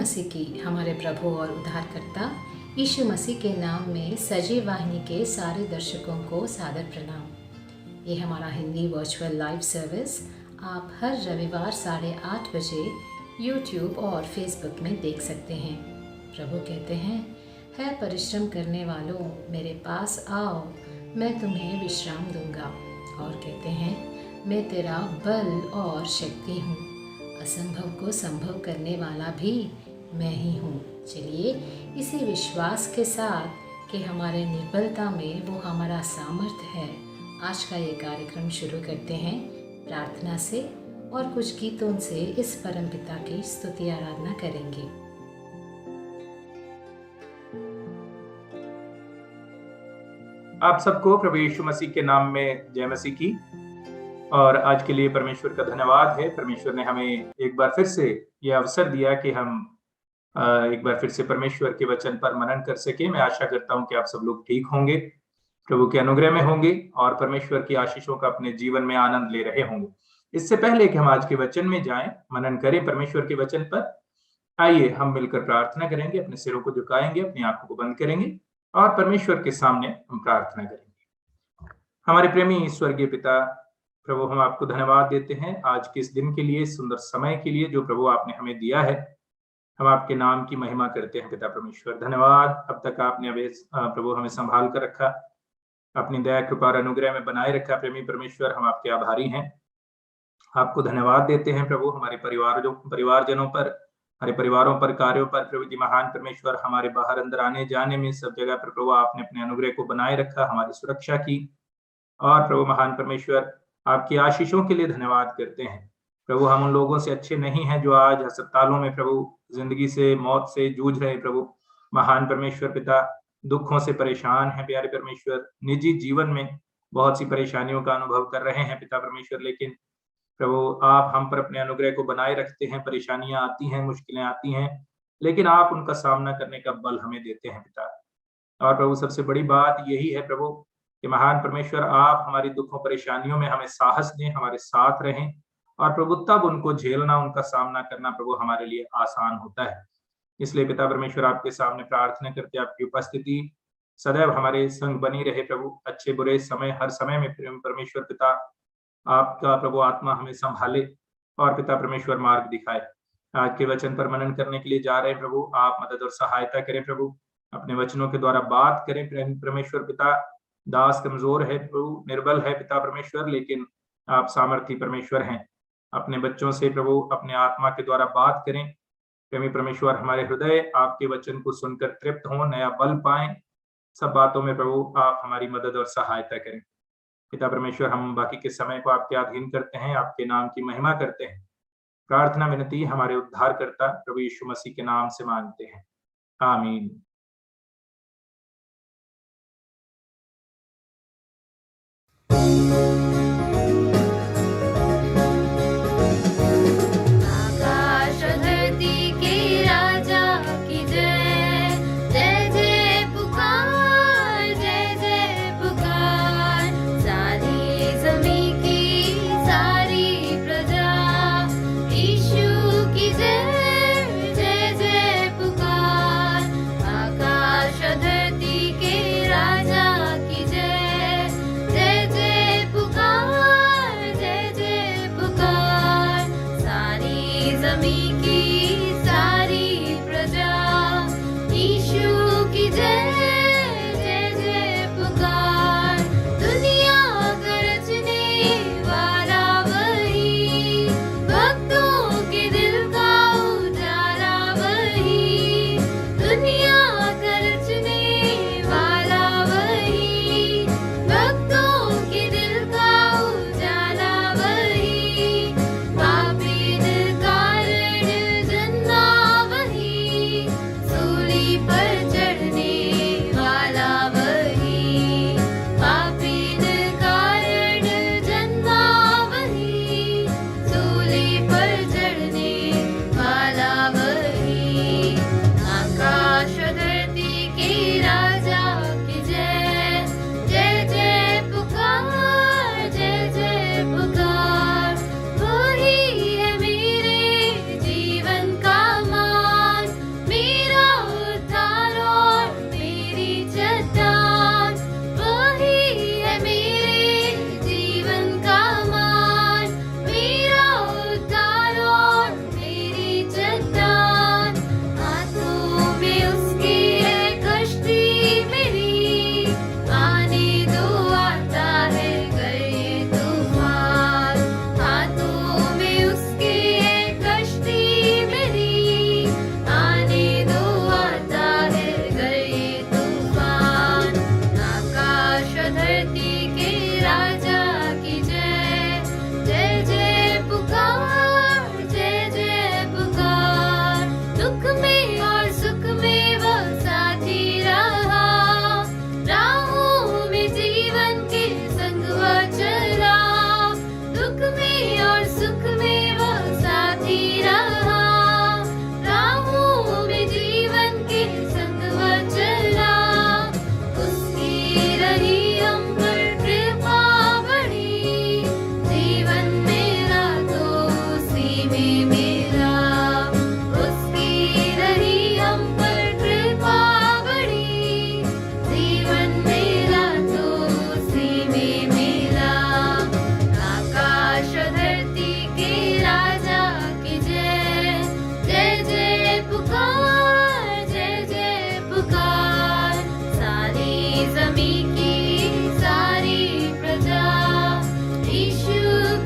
मसीह की हमारे प्रभु और उद्धारकर्ता यीशु मसीह के नाम में सजीव वाहिनी के सारे दर्शकों को सादर प्रणाम। ये हमारा हिंदी वर्चुअल लाइव सर्विस आप हर रविवार 8:30 बजे यूट्यूब और फेसबुक में देख सकते हैं। प्रभु कहते हैं, है परिश्रम करने वालों मेरे पास आओ, मैं तुम्हें विश्राम दूंगा। और कहते हैं, मैं तेरा बल और शक्ति हूँ, असंभव को संभव करने वाला भी मैं ही हूँ। चलिए इसी विश्वास के साथ कि हमारे निर्बलता में वो हमारा सामर्थ्य है, आज का ये कार्यक्रम शुरू करते हैं प्रार्थना से और कुछ गीतों से इस परमपिता की स्तुति आराधना करेंगे। आप सबको प्रभु यीशु मसीह के नाम में जय मसीह की। और आज के लिए परमेश्वर का धन्यवाद है। परमेश्वर ने हमें एक बार फिर से यह अवसर दिया कि हम एक बार फिर से परमेश्वर के वचन पर मनन कर सके। मैं आशा करता हूं कि आप सब लोग ठीक होंगे, प्रभु के अनुग्रह में होंगे और परमेश्वर की आशीषों का अपने जीवन में आनंद ले रहे होंगे। इससे पहले कि हम आज के वचन में जाएं, मनन करें परमेश्वर के वचन पर, आइए हम मिलकर प्रार्थना करेंगे। अपने सिरों को झुकाएंगे, अपनी आंखों को बंद करेंगे और परमेश्वर के सामने हम प्रार्थना करेंगे। हमारे प्रेमी स्वर्गीय पिता, प्रभु हम आपको धन्यवाद देते हैं आज के इस दिन के लिए, सुंदर समय के लिए जो प्रभु आपने हमें दिया है। हम आपके नाम की महिमा करते हैं पिता परमेश्वर। धन्यवाद, अब तक आपने प्रभु हमें संभाल कर रखा, अपनी दया कृपा और अनुग्रह में बनाए रखा। प्रेमी परमेश्वर, हम आपके आभारी हैं, आपको धन्यवाद देते हैं प्रभु। हमारे परिवारजनों पर, हमारे परिवारों पर, कार्यों पर प्रभु जी महान परमेश्वर, हमारे बाहर अंदर आने जाने में सब जगह पर प्रभु आपने अपने अनुग्रह को बनाए रखा, हमारी सुरक्षा की। और प्रभु महान परमेश्वर, आपकी आशीषों के लिए धन्यवाद करते हैं प्रभु। हम उन लोगों से अच्छे नहीं हैं जो आज अस्पतालों में प्रभु जिंदगी से, मौत से जूझ रहे प्रभु महान परमेश्वर पिता, दुखों से परेशान हैं प्यारे परमेश्वर, निजी जीवन में बहुत सी परेशानियों का अनुभव कर रहे हैं पिता परमेश्वर। लेकिन प्रभु आप हम पर अपने अनुग्रह को बनाए रखते हैं। परेशानियां आती हैं, मुश्किलें आती हैं, लेकिन आप उनका सामना करने का बल हमें देते हैं पिता। और प्रभु सबसे बड़ी बात यही है प्रभु कि महान परमेश्वर आप हमारी दुखों परेशानियों में हमें साहस दें, हमारे साथ रहें और प्रभु तब उनको झेलना, उनका सामना करना प्रभु हमारे लिए आसान होता है। इसलिए पिता परमेश्वर आपके सामने प्रार्थना करते, आपकी उपस्थिति सदैव हमारे संग बनी रहे प्रभु। अच्छे बुरे समय, हर समय में परमेश्वर पिता आपका प्रभु आत्मा हमें संभाले और पिता परमेश्वर मार्ग दिखाए। आज के वचन पर मनन करने के लिए जा रहे प्रभु, आप मदद और सहायता करें प्रभु, अपने वचनों के द्वारा बात करें परमेश्वर पिता। दास कमजोर है प्रभु, निर्बल है पिता परमेश्वर, लेकिन आप सामर्थी परमेश्वर हैं। अपने बच्चों से प्रभु अपने आत्मा के द्वारा बात करें प्रेमी परमेश्वर। हमारे हृदय आपके वचन को सुनकर तृप्त हों, नया बल पाएं। सब बातों में प्रभु आप हमारी मदद और सहायता करें पिता परमेश्वर। हम बाकी के समय को आपके अधीन करते हैं, आपके नाम की महिमा करते हैं। प्रार्थना विनती हमारे उद्धारकर्ता प्रभु यीशु मसीह के नाम से मांगते हैं, आमीन।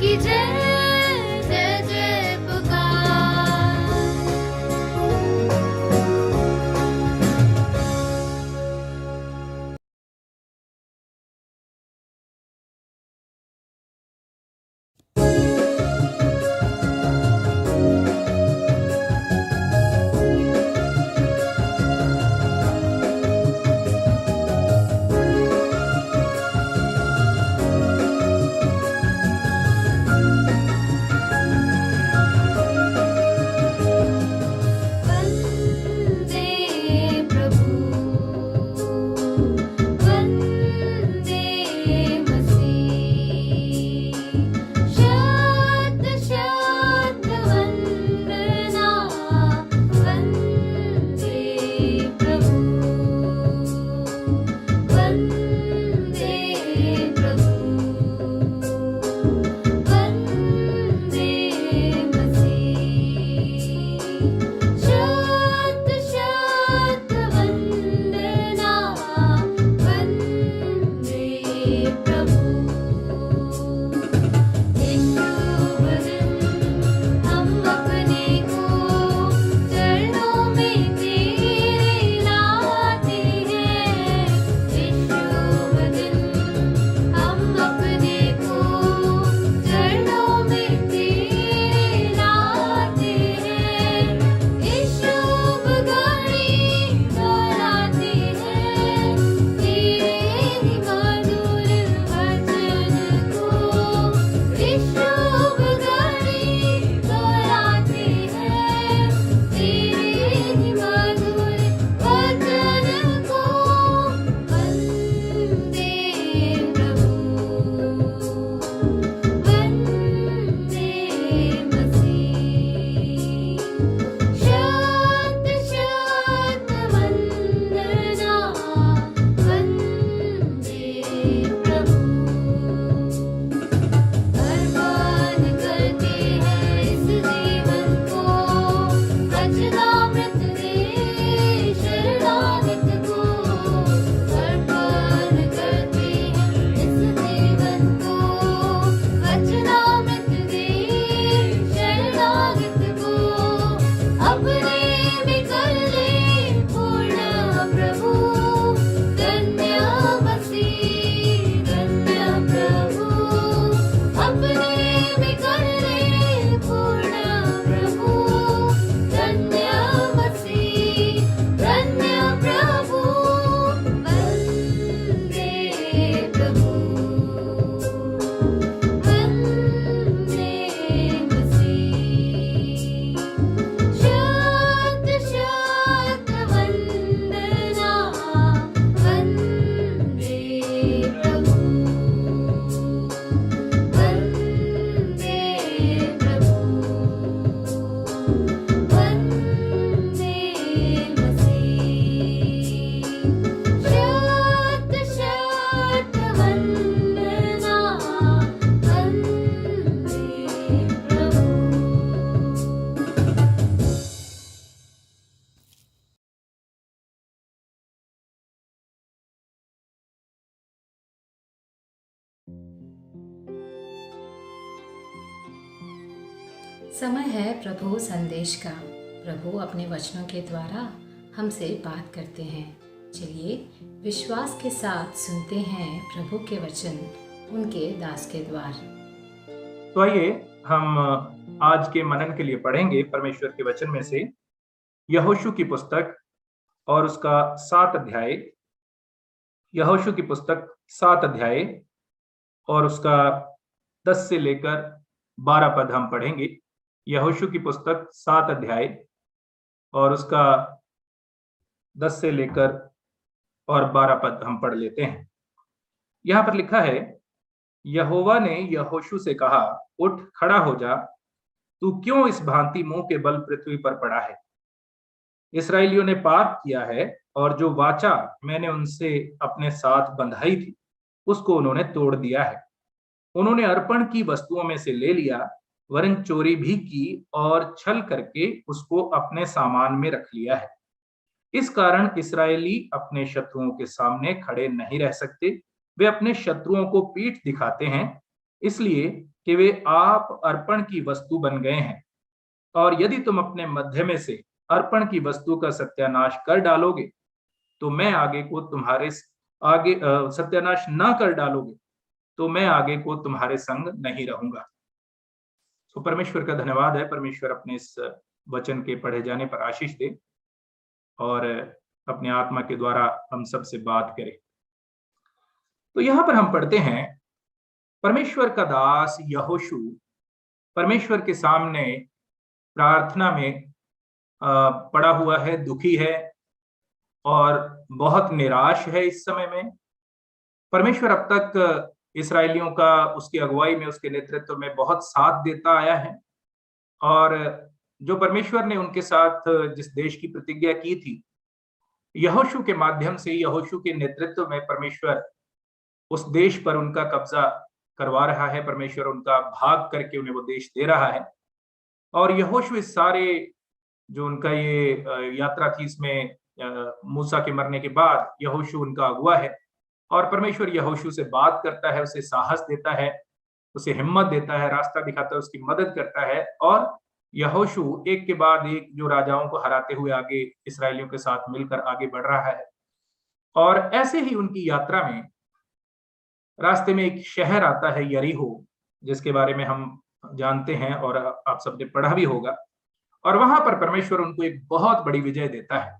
की जय जय जय पुकार। वंदे प्रभु वंदे मसीह। शत शत वंदना वंदे प्रभु वंदे प्रभु वंदे मसीह। शत शत वंदना वंदे प्रभु। इस शुभ दिन हम अपने को चरणों में तेरे लाते हैं। इस शुभ दिन हम अपने को चरणों में तेरे लाते हैं। इस शुभ घड़ी दोहराते हैं तेरे ही मधुर वचन को। इस शुभ घड़ी दोहराते हैं तेरे ही मधुर वचन को। वंदे प्रभु वंदे मसीह। शत शत वंदना वंदे प्रभु। अर्पण करते हैं इस जीवन को वचनामृत दे शरणागत को। अर्पण करते हैं इस जीवन को वचनामृत दे शरणागत को। अपने में कर ले पूर्ण प्रभु। धन्य मसीह धन्य प्रभु। अपने में कर ले पूर्ण प्रभु। धन्य मसीह धन्य प्रभु। वंदे प्रभु वंदे मसीह। शत शत वंदना वंदे प्रभु वंदे प्रभु वंदे मसीह। शत शत वंदना वंदे प्रभु। समय है प्रभु संदेश का। प्रभु अपने वचनों के द्वारा हमसे बात करते हैं। चलिए विश्वास के साथ सुनते हैं प्रभु के वचन उनके दास के द्वार। तो आइए हम आज के मनन के लिए पढ़ेंगे परमेश्वर के वचन में से यहोशू की पुस्तक और उसका 7 अध्याय। यहोशू की पुस्तक 7 अध्याय और उसका 10 से लेकर 12 पद हम पढ़ेंगे। यहोशू की पुस्तक 7 अध्याय और उसका 10 से लेकर और 12 पद हम पढ़ लेते हैं। यहाँ पर लिखा है, यहोवा ने यहोशू से कहा, उठ खड़ा हो जा, तू क्यों इस भांति मुंह के बल पृथ्वी पर पड़ा है? इस्राएलियों ने पाप किया है और जो वाचा मैंने उनसे अपने साथ बंधाई थी उसको उन्होंने तोड़ दिया है। उन्होंने अर्पण की वस्तुओं में से ले लिया, वरन चोरी भी की और छल करके उसको अपने सामान में रख लिया है। इस कारण इस्राएली अपने शत्रुओं के सामने खड़े नहीं रह सकते। वे अपने शत्रुओं को पीठ दिखाते हैं, इसलिए कि वे आप अर्पण की वस्तु बन गए हैं, और यदि तुम अपने मध्य में से अर्पण की वस्तु का सत्यानाश कर डालोगे, तो मैं आगे को तुम्हारे आगे सत्यानाश ना कर डालोगे तो मैं आगे को तुम्हारे संग नहीं रहूंगा। तो परमेश्वर का धन्यवाद है। परमेश्वर अपने इस वचन के पढ़े जाने पर आशीष दे और अपने आत्मा के द्वारा हम सब से बात करे। तो यहां पर हम पढ़ते हैं, परमेश्वर का दास यहोशू परमेश्वर के सामने प्रार्थना में पड़ा हुआ है, दुखी है और बहुत निराश है। इस समय में परमेश्वर अब तक इसराइलियों का उसकी अगुवाई में, उसके नेतृत्व में बहुत साथ देता आया है, और जो परमेश्वर ने उनके साथ जिस देश की प्रतिज्ञा की थी, यहोशू के माध्यम से, यहोशू के नेतृत्व में परमेश्वर उस देश पर उनका कब्जा करवा रहा है। परमेश्वर उनका भाग करके उन्हें वो देश दे रहा है। और यहोशू इस सारे जो उनका ये यात्रा थी, इसमें मूसा के मरने के बाद यहोशू उनका अगुवा है, और परमेश्वर यहोशू से बात करता है, उसे साहस देता है, उसे हिम्मत देता है, रास्ता दिखाता है, उसकी मदद करता है, और यहोशू एक के बाद एक जो राजाओं को हराते हुए आगे इसराइलियों के साथ मिलकर आगे बढ़ रहा है। और ऐसे ही उनकी यात्रा में रास्ते में एक शहर आता है, यरीहो, जिसके बारे में हम जानते हैं और आप सबने पढ़ा भी होगा। और वहां पर परमेश्वर उनको एक बहुत बड़ी विजय देता है।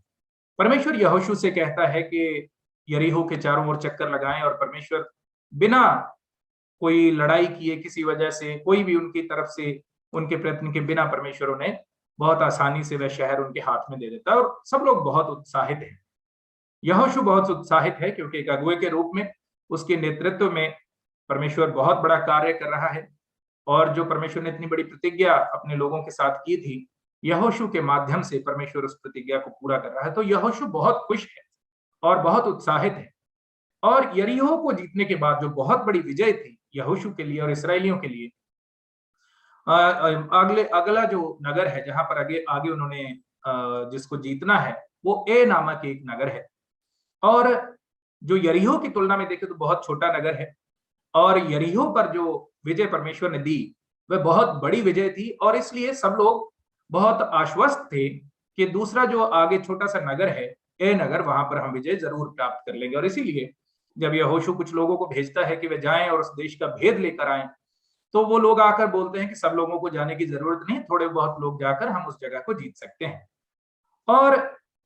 परमेश्वर यहोशू से कहता है कि यरीहो के चारों ओर चक्कर लगाएं, और परमेश्वर बिना कोई लड़ाई किए, किसी वजह से, कोई भी उनकी तरफ से उनके प्रयत्न के बिना, परमेश्वर उन्हें बहुत आसानी से वह शहर उनके हाथ में दे देता है। और सब लोग बहुत उत्साहित हैं। यहोशू बहुत उत्साहित है क्योंकि एक अगुवे के रूप में उसके नेतृत्व में परमेश्वर बहुत बड़ा कार्य कर रहा है, और जो परमेश्वर ने इतनी बड़ी प्रतिज्ञा अपने लोगों के साथ की थी, यहोशू के माध्यम से परमेश्वर उस प्रतिज्ञा को पूरा कर रहा है। तो यहोशू बहुत खुश है और बहुत उत्साहित है। और यरीहो को जीतने के बाद जो बहुत बड़ी विजय थी यहोशू के लिए और इसराइलियों के लिए, अगला जो नगर है जहां पर आगे उन्होंने जिसको जीतना है, वो ए नामक एक नगर है, और जो यरीहो की तुलना में देखे तो बहुत छोटा नगर है। और यरीहो पर जो विजय परमेश्वर ने दी वह बहुत बड़ी विजय थी, और इसलिए सब लोग बहुत आश्वस्त थे कि दूसरा जो आगे छोटा सा नगर है, ए नगर, वहां पर हम विजय जरूर प्राप्त कर लेंगे। और इसीलिए जब यहोशू कुछ लोगों को भेजता है कि वे जाएं और उस देश का भेद लेकर आएं, तो वो लोग आकर बोलते हैं कि सब लोगों को जाने की जरूरत नहीं, थोड़े बहुत लोग जाकर हम उस जगह को जीत सकते हैं। और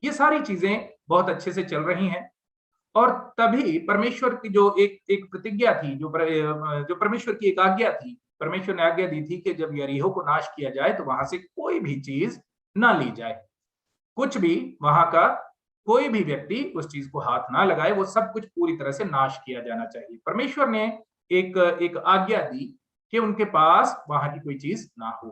ये सारी चीजें बहुत अच्छे से चल रही हैं। और तभी परमेश्वर की जो एक प्रतिज्ञा थी, जो परमेश्वर की एक आज्ञा थी, परमेश्वर ने आज्ञा दी थी कि जब यरीहो को नाश किया जाए तो वहां से कोई भी चीज ना ली जाए, कुछ भी, वहां का कोई भी व्यक्ति उस चीज को हाथ ना लगाए, वो सब कुछ पूरी तरह से नाश किया जाना चाहिए। परमेश्वर ने एक आज्ञा दी कि उनके पास वहां की कोई चीज ना हो।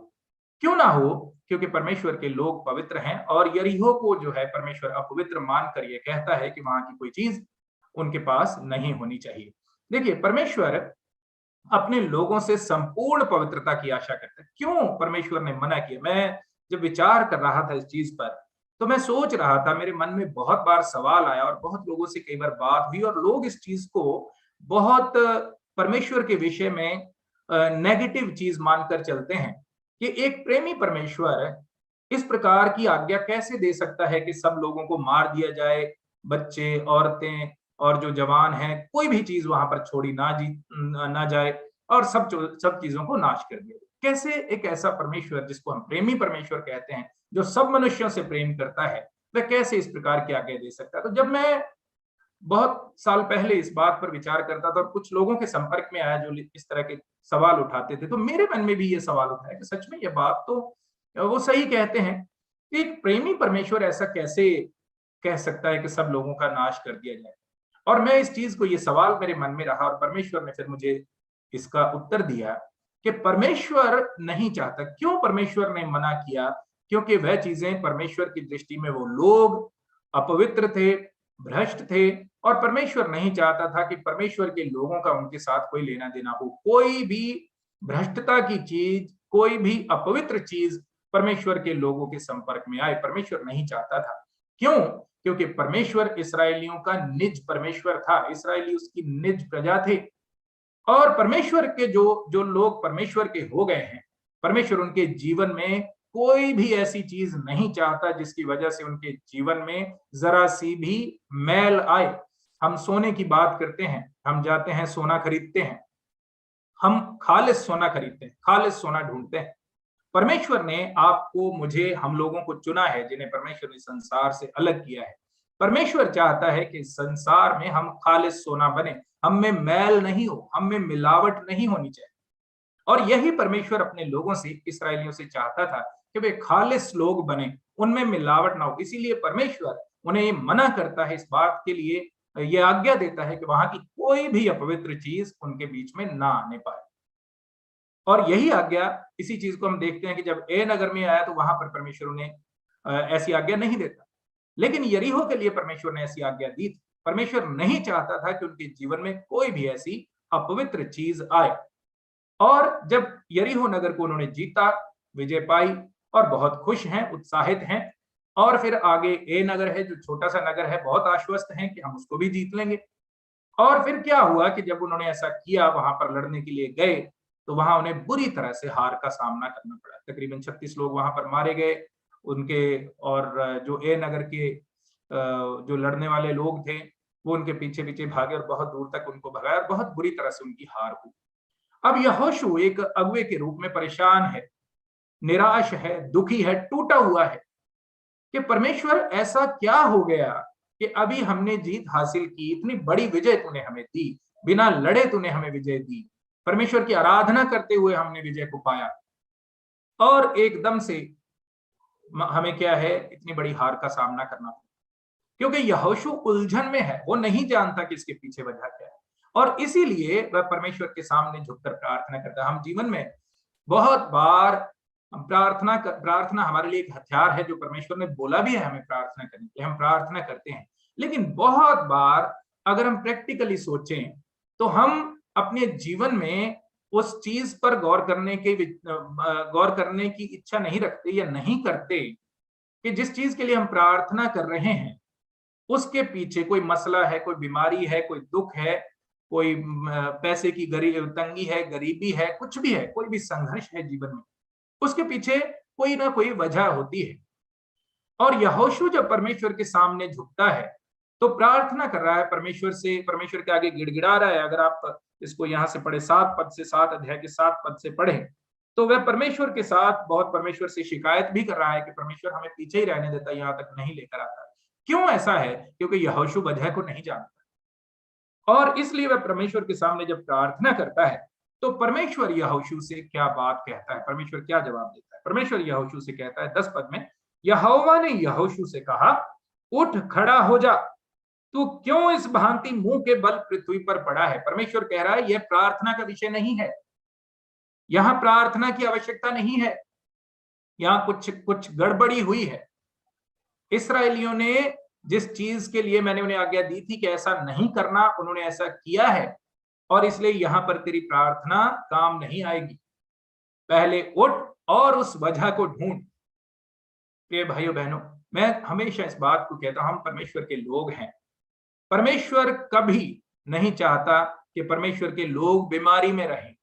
क्यों ना हो? क्योंकि परमेश्वर के लोग पवित्र हैं, और यरीहो को जो है परमेश्वर अपवित्र मानकर ये कहता है कि वहां की कोई चीज उनके पास नहीं होनी चाहिए। देखिए, परमेश्वर अपने लोगों से संपूर्ण पवित्रता की आशा करता है। क्यों परमेश्वर ने मना किया? मैं जब विचार कर रहा था इस चीज पर, तो मैं सोच रहा था, मेरे मन में बहुत बार सवाल आया और बहुत लोगों से कई बार बात हुई, और लोग इस चीज को बहुत परमेश्वर के विषय में नेगेटिव चीज मानकर चलते हैं कि एक प्रेमी परमेश्वर इस प्रकार की आज्ञा कैसे दे सकता है कि सब लोगों को मार दिया जाए, बच्चे, औरतें और जो जवान हैं, कोई भी चीज वहां पर छोड़ी ना जाए, और सब चीजों को नाश कर दिया। कैसे एक ऐसा परमेश्वर, जिसको हम प्रेमी परमेश्वर कहते हैं, जो सब मनुष्यों से प्रेम करता है, वह कैसे इस प्रकार की आज्ञा दे सकता है? तो जब मैं बहुत साल पहले इस बात पर विचार करता था और कुछ लोगों के संपर्क में आया जो इस तरह के सवाल उठाते थे, तो मेरे मन में भी ये सवाल उठाया कि सच में ये बात तो वो सही कहते हैं कि एक प्रेमी परमेश्वर ऐसा कैसे कह सकता है कि सब लोगों का नाश कर दिया जाए। और मैं इस चीज को, ये सवाल मेरे मन में रहा, और परमेश्वर ने फिर मुझे इसका उत्तर दिया कि परमेश्वर नहीं चाहता। क्यों परमेश्वर ने मना किया? क्योंकि वह चीजें परमेश्वर की दृष्टि में वो लोग अपवित्र थे, भ्रष्ट थे, और परमेश्वर नहीं चाहता था कि परमेश्वर के लोगों का उनके साथ कोई लेना देना हो। कोई भी भ्रष्टता की चीज, कोई भी अपवित्र चीज परमेश्वर के लोगों के संपर्क में आए, परमेश्वर नहीं चाहता था। क्यों? क्योंकि परमेश्वर इसराइलियों का निज परमेश्वर था, इसराइली उसकी निज प्रजा थे, और परमेश्वर के जो जो लोग परमेश्वर के हो गए हैं, परमेश्वर उनके जीवन में कोई भी ऐसी चीज नहीं चाहता जिसकी वजह से उनके जीवन में जरा सी भी मैल आए। हम सोने की बात करते हैं, हम जाते हैं सोना खरीदते हैं, हम खालिस सोना खरीदते हैं, खालिस सोना ढूंढते हैं। परमेश्वर ने आपको, मुझे, हम लोगों को चुना है जिन्हें परमेश्वर ने संसार से अलग किया है। परमेश्वर चाहता है कि संसार में हम खालिस सोना बने, हम में मैल नहीं हो, हम में मिलावट नहीं होनी चाहिए। और यही परमेश्वर अपने लोगों से, इसराइलियों से चाहता था कि वे खालिस लोग बने, उनमें मिलावट ना हो। इसीलिए परमेश्वर उन्हें ये मना करता है, इस बात के लिए ये आज्ञा देता है कि वहां की कोई भी अपवित्र चीज उनके बीच में ना आने पाए। और यही आज्ञा, इसी चीज को हम देखते हैं कि जब ए नगर में आया तो वहां पर परमेश्वर उन्हें ऐसी आज्ञा नहीं देता, लेकिन यरीहो के लिए परमेश्वर ने ऐसी आज्ञा दी थी। परमेश्वर नहीं चाहता था कि उनके जीवन में कोई भी ऐसी अपवित्र चीज आए। और जब यरीहो नगर को उन्होंने जीता, विजय पाई और बहुत खुश हैं, उत्साहित हैं, और फिर आगे ए नगर है जो छोटा सा नगर है, बहुत आश्वस्त हैं कि हम उसको भी जीत लेंगे। और फिर क्या हुआ कि जब उन्होंने ऐसा किया, वहां पर लड़ने के लिए गए, तो वहां उन्हें बुरी तरह से हार का सामना करना पड़ा। तकरीबन 36 लोग वहां पर मारे गए उनके, और जो ए नगर के जो लड़ने वाले लोग थे वो उनके पीछे पीछे भागे और बहुत दूर तक उनको भगाया और बहुत बुरी तरह से उनकी हार हुई। अब यहोशू एक अगुवे के रूप में परेशान है, निराश है, दुखी है, टूटा हुआ है कि परमेश्वर ऐसा क्या हो गया कि अभी हमने जीत हासिल की, इतनी बड़ी विजय तूने हमें दी, बिना लड़े तूने हमें विजय दी, परमेश्वर की आराधना करते हुए हमने विजय को पाया, और एकदम से हमें क्या है, इतनी बड़ी हार का सामना करना पड़ा। क्योंकि यहोशू उलझन में है, वो नहीं जानता कि इसके पीछे वजह क्या है, और इसीलिए वह परमेश्वर के सामने झुककर प्रार्थना करता है। हम जीवन में बहुत बार प्रार्थना हमारे लिए एक हथियार है, जो परमेश्वर ने बोला भी है हमें प्रार्थना करने के लिए, हम प्रार्थना करते हैं। लेकिन बहुत बार अगर हम प्रैक्टिकली सोचें तो हम अपने जीवन में उस चीज पर गौर करने की इच्छा नहीं रखते या नहीं करते कि जिस चीज के लिए हम प्रार्थना कर रहे हैं उसके पीछे कोई मसला है, कोई बीमारी है, कोई दुख है, कोई पैसे की तंगी है, गरीबी है, कुछ भी है, कोई भी संघर्ष है जीवन में, उसके पीछे कोई ना कोई वजह होती है। और यहोशू जब परमेश्वर के सामने झुकता है तो प्रार्थना कर रहा है परमेश्वर से, परमेश्वर के आगे गिड़गिड़ा रहा है। अगर आप इसको यहाँ से पढ़े, 7 पद से, 7 अध्याय के 7 पद से पढ़े, तो वह परमेश्वर के साथ बहुत परमेश्वर से शिकायत भी कर रहा है कि परमेश्वर हमें पीछे ही रहने देता, यहाँ तक नहीं लेकर आता। क्यों ऐसा है? क्योंकि यहोशू वजह को नहीं जानता, और इसलिए वह परमेश्वर के सामने जब प्रार्थना करता है तो परमेश्वर यहोशू से क्या बात कहता है, परमेश्वर क्या जवाब देता है। परमेश्वर यहोशू से कहता है 10 पद में, यहोवा ने यहोशू से कहा, उठ खड़ा हो जा, तू क्यों इस भांति मुंह के बल पृथ्वी पर पड़ा है। परमेश्वर कह रहा है यह प्रार्थना का विषय नहीं है, यहां प्रार्थना की आवश्यकता नहीं है, यहां कुछ गड़बड़ी हुई है। इसराइलियों ने जिस चीज के लिए मैंने उन्हें आज्ञा दी थी कि ऐसा नहीं करना, उन्होंने ऐसा किया है, और इसलिए यहां पर तेरी प्रार्थना काम नहीं आएगी। पहले उठ और उस वजह को ढूंढ। प्रिय भाइयों बहनों, मैं हमेशा इस बात को कहता हूं, हम परमेश्वर के लोग हैं। परमेश्वर कभी नहीं चाहता कि परमेश्वर के लोग बीमारी में रहें,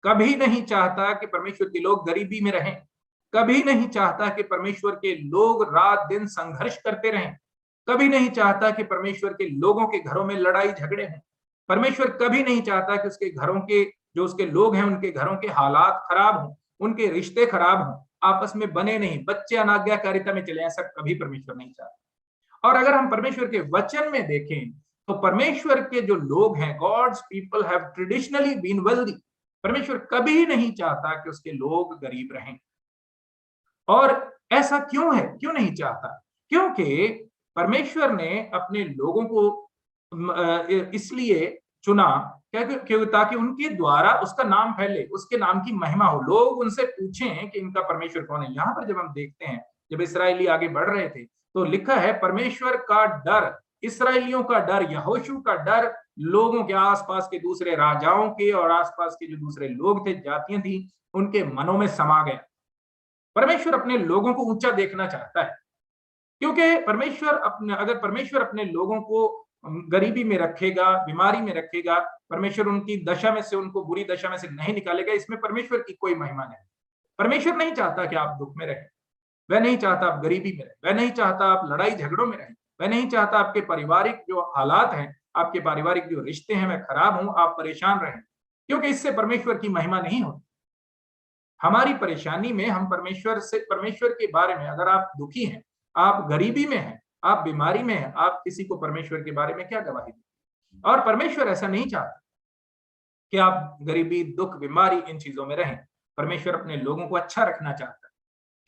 कभी नहीं चाहता कि परमेश्वर के लोग गरीबी में रहें, कभी नहीं चाहता कि परमेश्वर के लोग रात दिन संघर्ष करते रहें, कभी नहीं चाहता कि परमेश्वर के लोगों के घरों में लड़ाई झगड़े हों। परमेश्वर कभी नहीं चाहता कि उसके घरों के जो उसके लोग हैं उनके घरों के हालात खराब हों, उनके रिश्ते खराब हों, आपस में बने नहीं, बच्चे अनाज्ञाकारिता में चले, ऐसा कभी परमेश्वर नहीं चाहता। और अगर हम परमेश्वर के वचन में देखें तो परमेश्वर के जो लोग हैं, God's people have traditionally been wealthy. परमेश्वर कभी नहीं चाहता कि उसके लोग गरीब रहें। और ऐसा क्यों है, क्यों नहीं चाहता? क्योंकि परमेश्वर ने अपने लोगों को इसलिए चुना क्यों, ताकि उनके द्वारा उसका नाम फैले, उसके नाम की महिमा हो, लोग उनसे पूछें कि इनका परमेश्वर कौन है। यहाँ पर जब हम देखते हैं, जब इसराइली आगे बढ़ रहे थे तो लिखा है परमेश्वर का डर, इसराइलियों का डर, यहोशू का डर लोगों के, आसपास के दूसरे राजाओं के और आसपास के जो दूसरे लोग थे, जातियां थी, उनके मनों में समा गया। परमेश्वर अपने लोगों को ऊंचा देखना चाहता है, क्योंकि अगर परमेश्वर अपने लोगों को गरीबी में रखेगा, बीमारी में रखेगा, परमेश्वर उनकी दशा में से, उनको बुरी दशा में से नहीं निकालेगा, इसमें परमेश्वर की कोई महिमा नहीं। परमेश्वर नहीं चाहता कि आप दुख में रहें, वह नहीं चाहता आप गरीबी में रहें, वह नहीं चाहता आप लड़ाई झगड़ों में रहें, वह नहीं चाहता आपके पारिवारिक जो हालात हैं, आपके पारिवारिक जो रिश्ते हैं वह खराब हों, आप परेशान रहें, क्योंकि इससे परमेश्वर की महिमा नहीं होती। हमारी परेशानी में हम परमेश्वर के बारे में, अगर आप दुखी हैं, आप गरीबी में हैं, आप बीमारी में हैं, आप किसी को परमेश्वर के बारे में क्या गवाही दें? और परमेश्वर ऐसा नहीं चाहता कि आप गरीबी, दुख, बीमारी इन चीजों में रहें। परमेश्वर अपने लोगों को अच्छा रखना चाहता है,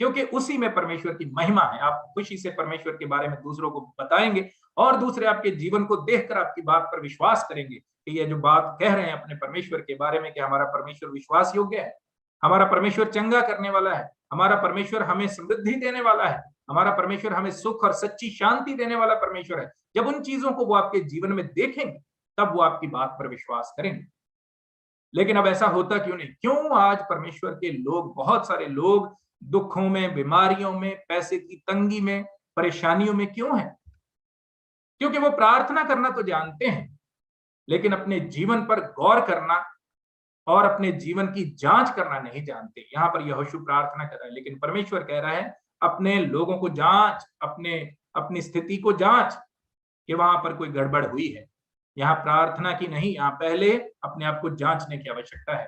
क्योंकि उसी में परमेश्वर की महिमा है। आप खुशी से परमेश्वर के बारे में दूसरों को बताएंगे और दूसरे आपके जीवन को देखकर आपकी बात पर विश्वास करेंगे कि ये जो बात कह रहे हैं अपने परमेश्वर के बारे में कि हमारा परमेश्वर विश्वास योग्य है, हमारा परमेश्वर चंगा करने वाला है, हमारा परमेश्वर हमें समृद्धि देने वाला है, हमारा परमेश्वर हमें सुख और सच्ची शांति देने वाला परमेश्वर है। जब उन चीजों को वो आपके जीवन में देखेंगे तब वो आपकी बात पर विश्वास करेंगे। लेकिन अब ऐसा होता क्यों नहीं? क्यों आज परमेश्वर के लोग, बहुत सारे लोग दुखों में, बीमारियों में, पैसे की तंगी में, परेशानियों में क्यों हैं? क्योंकि वो प्रार्थना करना तो जानते हैं, लेकिन अपने जीवन पर गौर करना और अपने जीवन की जांच करना नहीं जानते। यहाँ पर यहोशू प्रार्थना कर रहा है, लेकिन परमेश्वर कह रहा है अपने लोगों को जांच, अपनी स्थिति को जांच कि वहां पर कोई गड़बड़ हुई है। यहाँ प्रार्थना की नहीं, यहाँ पहले अपने आप को जांचने की आवश्यकता है।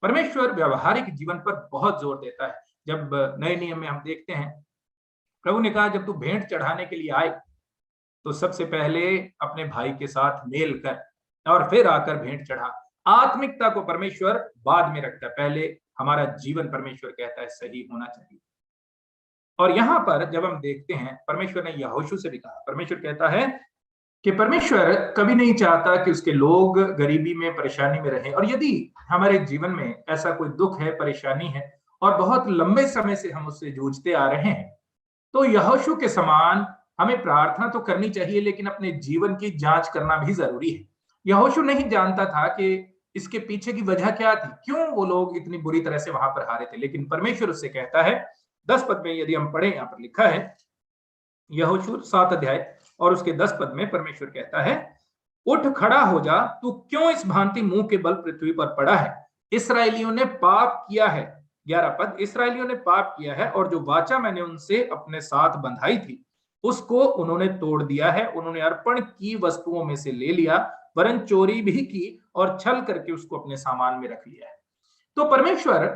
परमेश्वर व्यवहारिक जीवन पर बहुत जोर देता है। जब नए नियम में हम देखते हैं, प्रभु ने कहा जब तू भेंट चढ़ाने के लिए आए तो सबसे पहले अपने भाई के साथ मेल कर और फिर आकर भेंट चढ़ा। आत्मिकता को परमेश्वर बाद में रखता है, पहले हमारा जीवन परमेश्वर कहता है सही होना चाहिए। और यहाँ पर जब हम देखते हैं, परमेश्वर ने यहोशू से भी कहा, परमेश्वर कहता है कि परमेश्वर कभी नहीं चाहता कि उसके लोग गरीबी में, परेशानी में रहें। और यदि हमारे जीवन में ऐसा कोई दुख है, परेशानी है और बहुत लंबे समय से हम उससे जूझते आ रहे हैं, तो यहोशू के समान हमें प्रार्थना तो करनी चाहिए, लेकिन अपने जीवन की जांच करना भी जरूरी है। यहोशू नहीं जानता था कि इसके पीछे की वजह क्या थी, क्यों वो लोग इतनी बुरी तरह से वहां पर हारे थे। लेकिन परमेश्वर उससे कहता है 10 पद में, यदि हम पढ़े, यहाँ पर लिखा है यहोशू 7 अध्याय और उसके 10 पद में परमेश्वर कहता है, उठ खड़ा हो जा, तू क्यों इस भांति मुंह के बल पृथ्वी पर पड़ा है? इसराइलियों ने पाप किया है। 11 पद, इसराइलियों ने पाप किया है और जो वाचा मैंने उनसे अपने साथ बंधाई थी उसको उन्होंने तोड़ दिया है। उन्होंने अर्पण की वस्तुओं में से ले लिया, वरन चोरी भी की और छल करके उसको अपने सामान में रख लिया है। तो परमेश्वर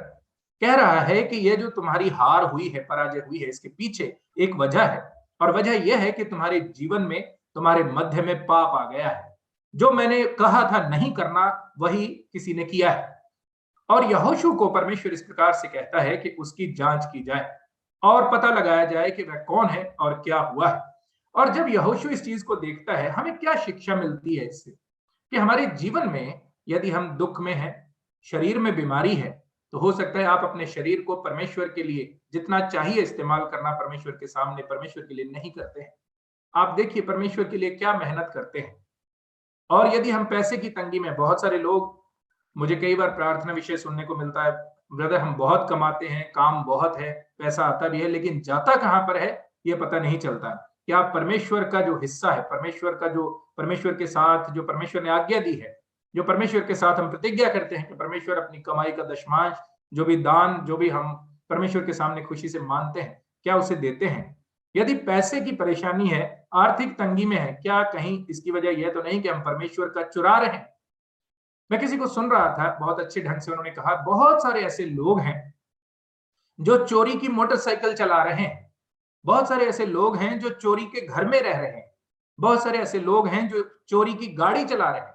कह रहा है कि यह जो तुम्हारी हार हुई है, पराजय हुई है, इसके पीछे एक वजह है, और वजह यह है कि तुम्हारे जीवन में, तुम्हारे मध्य में पाप आ गया है। जो मैंने कहा था नहीं करना, वही किसी ने किया है। और यहोशू को परमेश्वर इस प्रकार से कहता है कि उसकी जांच की जाए और पता लगाया जाए कि वह कौन है और क्या हुआ है। और जब यहोशू इस चीज को देखता है, हमें क्या शिक्षा मिलती है इससे, कि हमारे जीवन में यदि हम दुख में हैं, शरीर में बीमारी है, तो हो सकता है आप अपने शरीर को परमेश्वर के लिए जितना चाहिए इस्तेमाल करना परमेश्वर के सामने, परमेश्वर के लिए नहीं करते हैं। आप देखिए परमेश्वर के लिए क्या मेहनत करते हैं। और यदि हम पैसे की तंगी में, बहुत सारे लोग, मुझे कई बार प्रार्थना विषय सुनने को मिलता है, ब्रदर हम बहुत कमाते हैं, काम बहुत है, पैसा आता भी है, लेकिन जाता कहां पर है ये पता नहीं चलता। क्या परमेश्वर का जो हिस्सा है, परमेश्वर के साथ जो परमेश्वर ने आज्ञा दी है, जो परमेश्वर के साथ हम प्रतिज्ञा करते हैं कि परमेश्वर अपनी कमाई का दशमांश, जो भी दान, जो भी हम परमेश्वर के सामने खुशी से मानते हैं, क्या उसे देते हैं? यदि पैसे की परेशानी है, आर्थिक तंगी में है, क्या कहीं इसकी वजह यह तो नहीं कि हम परमेश्वर का चुरा रहे हैं? मैं किसी को सुन रहा था, बहुत अच्छे ढंग से उन्होंने कहा, बहुत सारे ऐसे लोग हैं जो चोरी की मोटरसाइकिल चला रहे हैं, बहुत सारे ऐसे लोग हैं जो चोरी के घर में रह रहे हैं, बहुत सारे ऐसे लोग हैं जो चोरी की गाड़ी चला रहे हैं।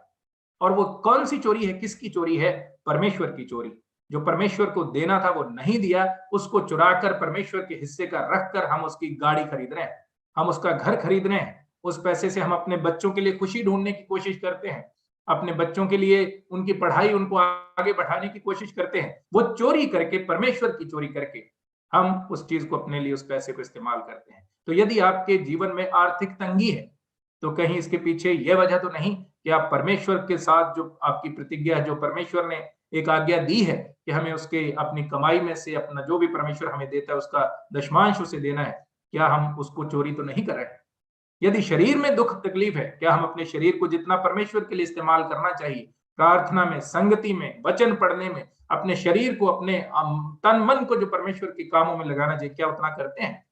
और वो कौन सी चोरी है, किसकी चोरी है? परमेश्वर की चोरी। जो परमेश्वर को देना था वो नहीं दिया, उसको चुराकर परमेश्वर के हिस्से का रखकर हम उसकी गाड़ी खरीद रहे हैं, हम उसका घर खरीद रहे हैं। उस पैसे से हम अपने बच्चों के लिए खुशी ढूंढने की कोशिश करते हैं, अपने बच्चों के लिए उनकी पढ़ाई, उनको आगे बढ़ाने की कोशिश करते हैं। वो चोरी करके, परमेश्वर की चोरी करके हम उस चीज को अपने लिए, उस पैसे को इस्तेमाल करते हैं। तो यदि आपके जीवन में आर्थिक तंगी है, तो कहीं इसके पीछे यह वजह तो नहीं कि आप परमेश्वर के साथ, जो आपकी प्रतिज्ञा है, जो परमेश्वर ने एक आज्ञा दी है कि हमें उसके, अपनी कमाई में से, अपना जो भी परमेश्वर हमें देता है उसका दशमांश उसे देना है, क्या हम उसको चोरी तो नहीं कर रहे हैं? यदि शरीर में दुख तकलीफ है, क्या हम अपने शरीर को जितना परमेश्वर के लिए इस्तेमाल करना चाहिए, प्रार्थना में, संगति में, वचन पढ़ने में, अपने शरीर को, अपने तन मन को जो परमेश्वर के कामों में लगाना चाहिए, क्या उतना करते हैं?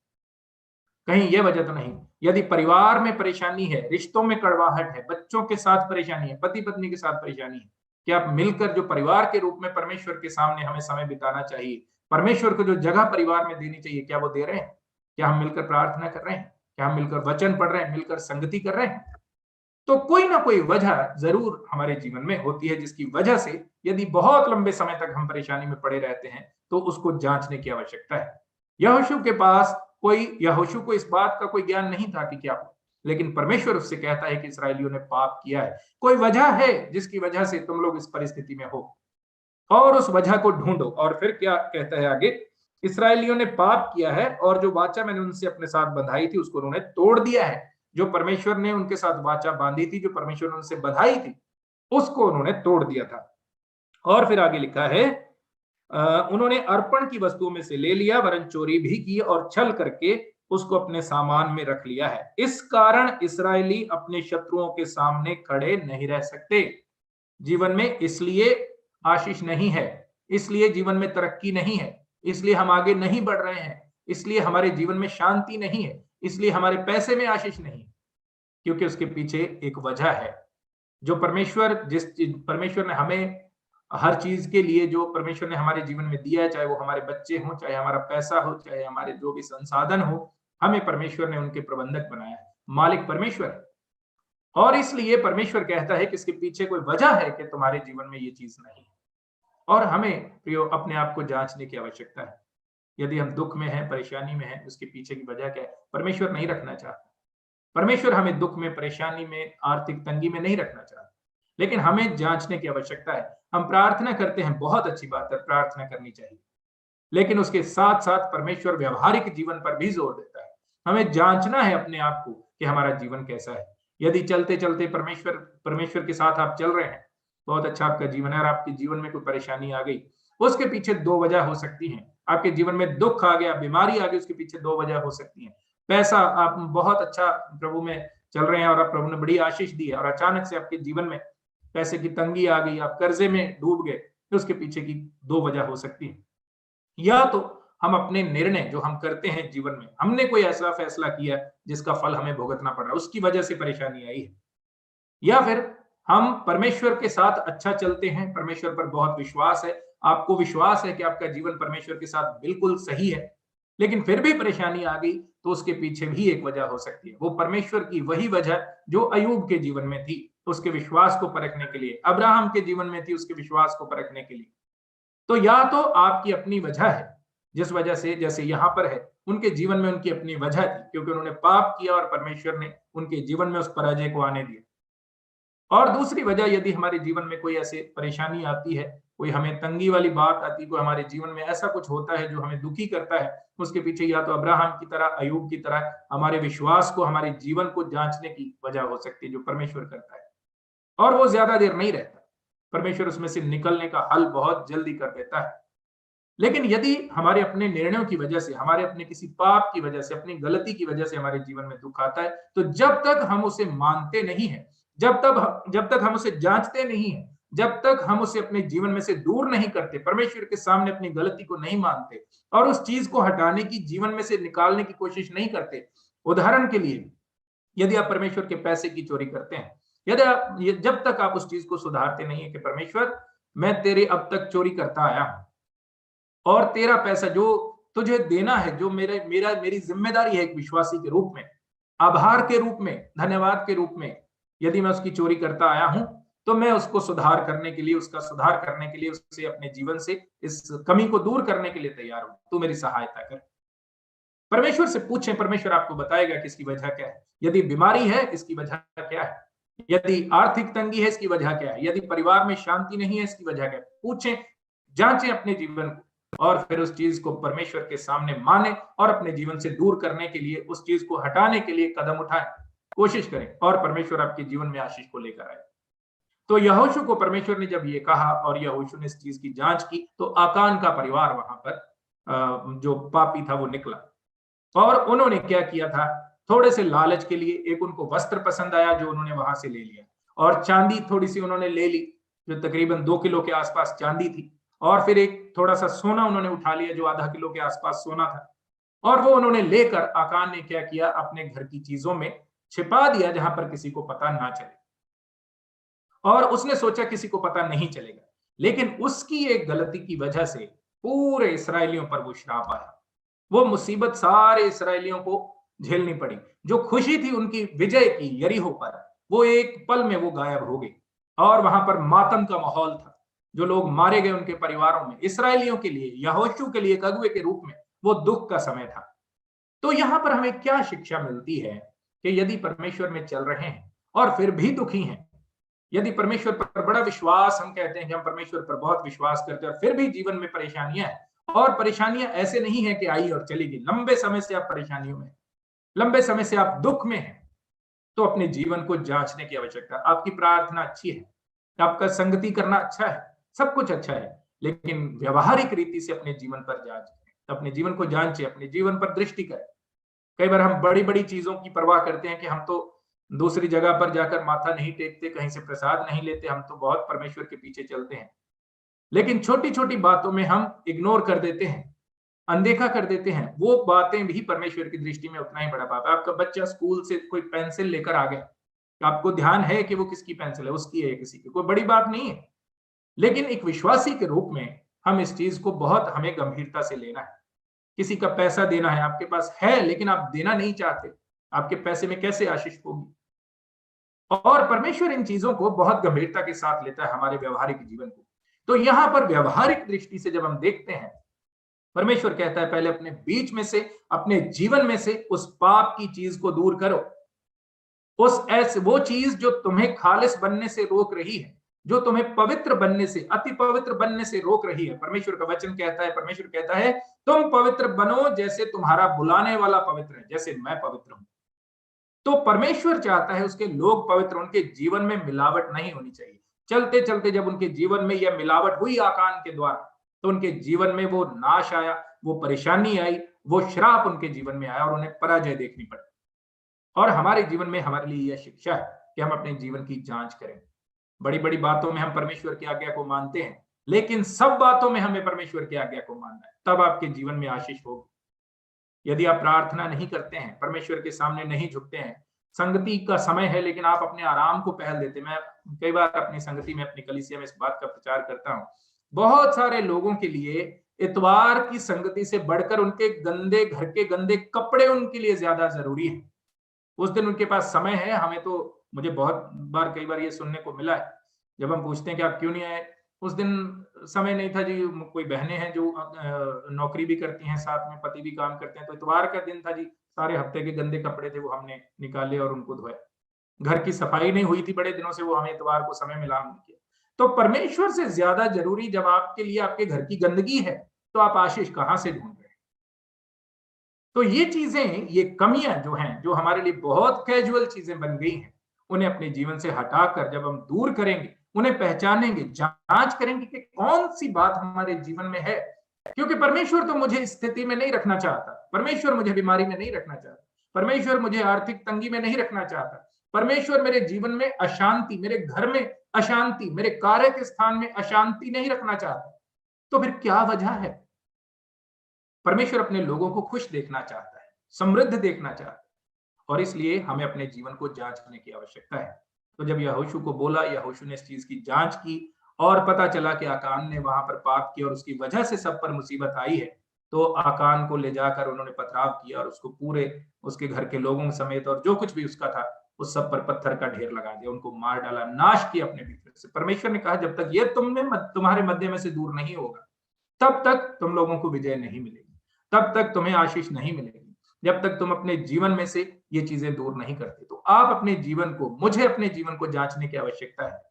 कहीं यह वजह तो नहीं। यदि परिवार में परेशानी है, रिश्तों में कड़वाहट है, बच्चों के साथ परेशानी है, पति पत्नी के साथ परेशानी है, क्या आप मिलकर जो परिवार के रूप में परमेश्वर के सामने हमें समय बिताना चाहिए, परमेश्वर को जो जगह परिवार में देनी चाहिए, क्या वो दे रहे हैं? क्या हम मिलकर प्रार्थना कर रहे हैं? क्या हम मिलकर वचन पढ़ रहे हैं, मिलकर संगति कर रहे हैं? तो कोई ना कोई वजह जरूर हमारे जीवन में होती है, जिसकी वजह से यदि बहुत लंबे समय तक हम परेशानी में पड़े रहते हैं, तो उसको जांचने की आवश्यकता है। यहोशू को इस बात का कोई ज्ञान नहीं था कि क्या हो, लेकिन परमेश्वर उससे कहता है कि इस्राएलियों ने पाप किया है, कोई वजह है जिसकी वजह से तुम लोग इस परिस्थिति में हो, और उस वजह को ढूंढो। और फिर क्या कहता है आगे, इस्राएलियों ने पाप किया है और जो वाचा मैंने उनसे अपने साथ बंधाई थी उसको उन्होंने तोड़ दिया है। जो परमेश्वर ने उनके साथ वाचा बांधी थी, जो परमेश्वर ने उनसे बंधाई थी, उसको उन्होंने तोड़ दिया था। और फिर आगे लिखा है, उन्होंने अर्पण की वस्तुओं में से ले लिया, वरन चोरी भी की और छल करके उसको अपने सामान में रख लिया है। इस कारण इस्राएली अपने शत्रुओं के सामने खड़े नहीं रह सकते। जीवन में इसलिए आशीष नहीं है, इसलिए जीवन में तरक्की नहीं है, इसलिए हम आगे नहीं बढ़ रहे हैं, इसलिए हमारे जीवन में शांति नहीं है, इसलिए हमारे पैसे में आशीष नहीं है, क्योंकि उसके पीछे एक वजह है। जो परमेश्वर ने हमें हर चीज के लिए, जो परमेश्वर ने हमारे जीवन में दिया है, चाहे वो हमारे बच्चे हों, चाहे हमारा पैसा हो, चाहे हमारे जो भी संसाधन हो, हमें परमेश्वर ने उनके प्रबंधक बनाया है। मालिक परमेश्वर है, और इसलिए परमेश्वर कहता है कि इसके पीछे कोई वजह है कि तुम्हारे जीवन में ये चीज नहीं है। और हमें प्रियो अपने आप को जांचने की आवश्यकता है। यदि हम दुख में हैं, परेशानी में हैं, उसके पीछे की वजह क्या है? परमेश्वर नहीं रखना चाहता। परमेश्वर हमें दुख में, परेशानी में, आर्थिक तंगी में नहीं रखना चाहता, लेकिन हमें जांचने की आवश्यकता है। हम प्रार्थना करते हैं, बहुत अच्छी बात है, प्रार्थना करनी चाहिए, लेकिन उसके साथ साथ परमेश्वर व्यवहारिक जीवन पर भी जोर देता है। हमें जांचना है अपने आप को कि हमारा जीवन कैसा है। यदि चलते चलते परमेश्वर के साथ आप चल रहे हैं, बहुत अच्छा आपका जीवन है, और आपके जीवन में कोई परेशानी आ गई, उसके पीछे दो वजह हो सकती हैं। आपके जीवन में दुख आ गया, बीमारी आ गई, उसके पीछे दो वजह हो सकती हैं। पैसा, आप बहुत अच्छा प्रभु में चल रहे हैं और आप प्रभु ने बड़ी आशीष दी है, और अचानक से आपके जीवन में पैसे की तंगी आ गई, आप कर्जे में डूब गए, तो उसके पीछे की दो वजह हो सकती है। या तो हम अपने निर्णय जो हम करते हैं जीवन में, हमने कोई ऐसा फैसला किया जिसका फल हमें भुगतना पड़ रहा है, उसकी वजह से परेशानी आई है। या फिर हम परमेश्वर के साथ अच्छा चलते हैं, परमेश्वर पर बहुत विश्वास है, आपको विश्वास है कि आपका जीवन परमेश्वर के साथ बिल्कुल सही है, लेकिन फिर भी परेशानी आ गई, तो उसके पीछे भी एक वजह हो सकती है। वो परमेश्वर की वही वजह जो अय्यूब के जीवन में थी, उसके विश्वास को परखने के लिए, अब्राहम के जीवन में थी, उसके विश्वास को परखने के लिए। तो या तो आपकी अपनी वजह है, जिस वजह से, जैसे यहाँ पर है, उनके जीवन में उनकी अपनी वजह थी, क्योंकि उन्होंने पाप किया और परमेश्वर ने उनके जीवन में उस पराजय को आने दिया। और दूसरी वजह, यदि हमारे जीवन में कोई ऐसे परेशानी आती है, कोई हमें तंगी वाली बात आती है, कोई हमारे जीवन में ऐसा कुछ होता है जो हमें दुखी करता है, उसके पीछे या तो अब्राहम की तरह, अय्यूब की तरह हमारे विश्वास को, हमारे जीवन को जांचने की वजह हो सकती है, जो परमेश्वर करता है, और वो ज्यादा देर नहीं रहता। परमेश्वर उसमें से निकलने का हल बहुत जल्दी कर देता है। लेकिन यदि हमारे अपने निर्णयों की वजह से, हमारे अपने किसी पाप की वजह से, अपनी गलती की वजह से हमारे जीवन में दुख आता है, तो जब तक हम उसे मानते नहीं है, जब तक हम उसे जांचते नहीं है, जब तक हम उसे अपने जीवन में से दूर नहीं करते, परमेश्वर के सामने अपनी गलती को नहीं मानते और उस चीज को हटाने की, जीवन में से निकालने की कोशिश नहीं करते। उदाहरण के लिए, यदि आप परमेश्वर के पैसे की चोरी करते हैं, जब तक आप उस चीज को सुधारते नहीं है कि परमेश्वर, मैं तेरे अब तक चोरी करता आया हूं, और तेरा पैसा जो तुझे देना है, जो मेरी जिम्मेदारी है एक विश्वासी के रूप में, आभार के रूप में, धन्यवाद के रूप में, यदि मैं उसकी चोरी करता आया हूं, तो मैं उसको सुधार करने के लिए, उसका सुधार करने के लिए, उससे अपने जीवन से इस कमी को दूर करने के लिए तैयार हूं। तू मेरी सहायता कर। परमेश्वर से पूछें, परमेश्वर आपको बताएगा कि इसकी वजह क्या है। यदि बीमारी है, इसकी वजह क्या है? यदि आर्थिक तंगी है, इसकी वजह क्या है? यदि परिवार में शांति नहीं है, इसकी वजह क्या है? पूछें, जांचें अपने जीवन को, और फिर उस चीज को परमेश्वर के सामने माने और अपने जीवन से दूर करने के लिए, उस चीज को हटाने के लिए कदम उठाएं, कोशिश करें, और परमेश्वर आपके जीवन में आशीष को लेकर आए। तो यहोशू को परमेश्वर ने जब ये कहा और यहोशू ने इस चीज की जांच की, तो आकान का परिवार वहां पर जो पापी था वो निकला, और उन्होंने क्या किया था? थोड़े से लालच के लिए एक उनको वस्त्र पसंद आया जो उन्होंने वहां से ले लिया, और चांदी थोड़ी सी उन्होंने ले ली जो तकरीबन 2 किलो के आसपास चांदी थी, और फिर एक थोड़ा सा सोना उन्होंने उठा लिया जो आधा किलो के आसपास सोना था, और वो उन्होंने लेकर आकान ने क्या किया, अपने घर की चीजों में छिपा दिया जहां पर किसी को पता ना चले। और उसने सोचा किसी को पता नहीं चलेगा, लेकिन उसकी एक गलती की वजह से पूरे इसराइलियों पर वो श्राप आया। वो मुसीबत सारे इसराइलियों को झेलनी पड़ी। जो खुशी थी उनकी विजय की यरीहो पर, वो एक पल में वो गायब हो गई, और वहां पर मातम का माहौल था। जो लोग मारे गए उनके परिवारों में, इसराइलियों के लिए, यहोशू के लिए एक अगुवे के रूप में वो दुख का समय था। तो यहां पर हमें क्या शिक्षा मिलती है कि यदि परमेश्वर में चल रहे हैं और फिर भी दुखी हैं, यदि परमेश्वर पर बड़ा विश्वास, हम कहते हैं कि हम परमेश्वर पर बहुत विश्वास करते हैं और फिर भी जीवन में परेशानियां हैं, और परेशानियां ऐसे नहीं है कि आई और चली गई, लंबे समय से आप परेशानियों में, लंबे समय से आप दुख में हैं, तो अपने जीवन को जांचने की आवश्यकता। आपकी प्रार्थना अच्छी है, आपका संगति करना अच्छा है, सब कुछ अच्छा है, लेकिन व्यवहारिक रीति से अपने जीवन पर जांच करें, अपने जीवन को जांचें, अपने जीवन पर दृष्टि करें। कई बार हम बड़ी बड़ी चीजों की परवाह करते हैं कि हम तो दूसरी जगह पर जाकर माथा नहीं टेकते, कहीं से प्रसाद नहीं लेते, हम तो बहुत परमेश्वर के पीछे चलते हैं, लेकिन छोटी छोटी बातों में हम इग्नोर कर देते हैं, अनदेखा कर देते हैं। वो बातें भी परमेश्वर की दृष्टि में उतना ही बड़ा पाप है। आपका बच्चा स्कूल से कोई पेंसिल लेकर आ गया, आपको ध्यान है कि वो किसकी पेंसिल है, उसकी है, किसी की, कोई बड़ी बात नहीं है, लेकिन एक विश्वासी के रूप में हम इस चीज को बहुत हमें गंभीरता से लेना है। किसी का पैसा देना है, आपके पास है लेकिन आप देना नहीं चाहते, आपके पैसे में कैसे आशीष होगी? और परमेश्वर इन चीजों को बहुत गंभीरता के साथ लेता है, हमारे व्यवहारिक जीवन को। तो यहां पर व्यवहारिक दृष्टि से जब हम देखते हैं, परमेश्वर कहता है पहले अपने बीच में से, अपने जीवन में से उस पाप की चीज को दूर करो, वो चीज जो तुम्हें खालिस बनने से रोक रही है, जो तुम्हें पवित्र बनने से, अति पवित्र बनने से रोक रही है। परमेश्वर का वचन कहता है, परमेश्वर कहता है तुम पवित्र बनो जैसे तुम्हारा बुलाने वाला पवित्र है, जैसे मैं पवित्र हूं। तो परमेश्वर चाहता है उसके लोग पवित्र, उनके जीवन में मिलावट नहीं होनी चाहिए। चलते चलते जब उनके जीवन में यह मिलावट हुई आकान के द्वारा, तो उनके जीवन में वो नाश आया, वो परेशानी आई, वो श्राप उनके जीवन में आया और उन्हें पराजय देखनी पड़ी। और हमारे जीवन में हमारे लिए यह शिक्षा है कि हम अपने जीवन की जांच करें। बड़ी बड़ी बातों में हम परमेश्वर की आज्ञा को मानते हैं, लेकिन सब बातों में हमें परमेश्वर की आज्ञा को मानना है, तब आपके जीवन में आशीष होगी। यदि आप प्रार्थना नहीं करते हैं, परमेश्वर के सामने नहीं झुकते हैं, संगति का समय है लेकिन आप अपने आराम को पहल देते। मैं कई बार अपनी संगति में, अपनी कलीसिया में इस बात का प्रचार करता हूं, बहुत सारे लोगों के लिए इतवार की संगति से बढ़कर उनके गंदे घर के गंदे कपड़े उनके लिए ज्यादा जरूरी है। उस दिन उनके पास समय है। हमें तो, मुझे बहुत बार, कई बार ये सुनने को मिला है, जब हम पूछते हैं कि आप क्यों नहीं आए, उस दिन समय नहीं था जी। कोई बहनें हैं जो नौकरी भी करती हैं, साथ में पति भी काम करते हैं, तो इतवार का दिन था जी, सारे हफ्ते के गंदे कपड़े थे वो हमने निकाले और उनको धोए। घर की सफाई नहीं हुई थी बड़े दिनों से, वो हमें इतवार को समय मिला, हमने किया। तो परमेश्वर से ज्यादा जरूरी जब आपके लिए आपके घर की गंदगी है, तो आप आशीष कहां से ढूंढ रहे हैं? तो ये चीजें, ये कमियां जो हैं, जो हमारे लिए बहुत कैजुअल चीजें बन गई हैं, उन्हें अपने जीवन से हटाकर जब हम दूर करेंगे, उन्हें पहचानेंगे, जांच करेंगे कि कौन सी बात हमारे जीवन में है। क्योंकि परमेश्वर तो मुझे इस स्थिति में नहीं रखना चाहता, परमेश्वर मुझे बीमारी में नहीं रखना चाहता, परमेश्वर मुझे आर्थिक तंगी में नहीं रखना चाहता, परमेश्वर मेरे जीवन में अशांति, मेरे घर में अशांति, मेरे कार्य के स्थान में अशांति नहीं रखना चाहता। तो फिर क्या वजह है? परमेश्वर अपने लोगों को खुश देखना चाहता है, समृद्ध देखना चाहता है, और इसलिए हमें अपने जीवन को जांचने की आवश्यकता है। तो जब यहोशू को बोला, यहोशू ने इस चीज की जांच की और पता चला कि आकान ने वहां पर पाप किया और उसकी वजह से सब पर मुसीबत आई है, तो आकान को ले जाकर उन्होंने पथराव किया और उसको पूरे, उसके घर के लोगों समेत और जो कुछ भी उसका था, उस सब पर पत्थर का ढेर लगा दिया, उनको मार डाला, नाश किया अपने भीतर से। परमेश्वर ने कहा जब तक ये तुम्हारे मध्य में से दूर नहीं होगा, तब तक तुम लोगों को विजय नहीं मिलेगी, तब तक तुम्हें आशीष नहीं मिलेगी, जब तक तुम अपने जीवन में से ये चीजें दूर नहीं करते। तो आप अपने जीवन को, मुझे अपने जीवन को जांचने की आवश्यकता है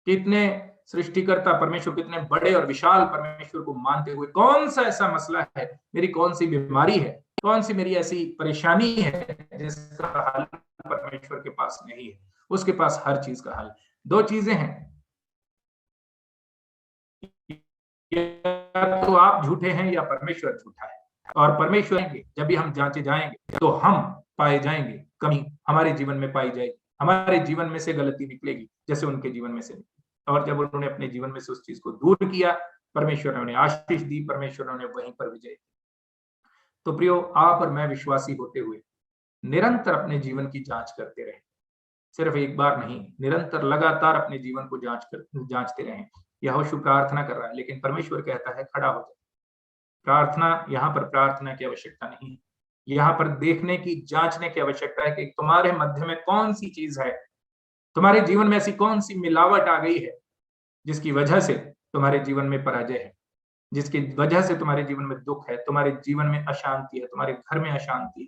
कि इतने सृष्टिकर्ता परमेश्वर, कितने बड़े और विशाल परमेश्वर को मानते हुए कौन सा ऐसा मसला है, मेरी कौन सी बीमारी है, कौन सी मेरी ऐसी परेशानी है जिसका हल परमेश्वर के पास नहीं है। उसके पास हर चीज का हल। दो चीजें हैं, या तो आप झूठे हैं या परमेश्वर झूठा है। और परमेश्वर, जब भी हम जांचे जाएंगे तो हम पाए जाएंगे, कमी हमारे जीवन में पाई जाएगी, हमारे जीवन में से गलती निकलेगी जैसे उनके जीवन में से निकली। और जब उन्होंने अपने जीवन में से उस चीज को दूर किया, परमेश्वर ने उन्हें आशीष दी, परमेश्वर ने उन्हें वहीं पर विजय दी। तो प्रियो, आप और मैं विश्वासी होते हुए निरंतर अपने जीवन की जांच करते रहे, सिर्फ एक बार नहीं, निरंतर लगातार अपने जीवन को जांचते रहें। यहोशू प्रार्थना कर रहा है, लेकिन परमेश्वर कहता है खड़ा हो जाए। प्रार्थना, यहाँ पर प्रार्थना की आवश्यकता नहीं, यहाँ पर देखने की, जांचने की आवश्यकता है कि तुम्हारे मध्य में कौन सी चीज है, तुम्हारे जीवन में ऐसी कौन सी मिलावट आ गई है जिसकी वजह से तुम्हारे जीवन में पराजय है, जिसकी वजह से तुम्हारे जीवन में दुख है, तुम्हारे जीवन में अशांति है, तुम्हारे घर में अशांति है।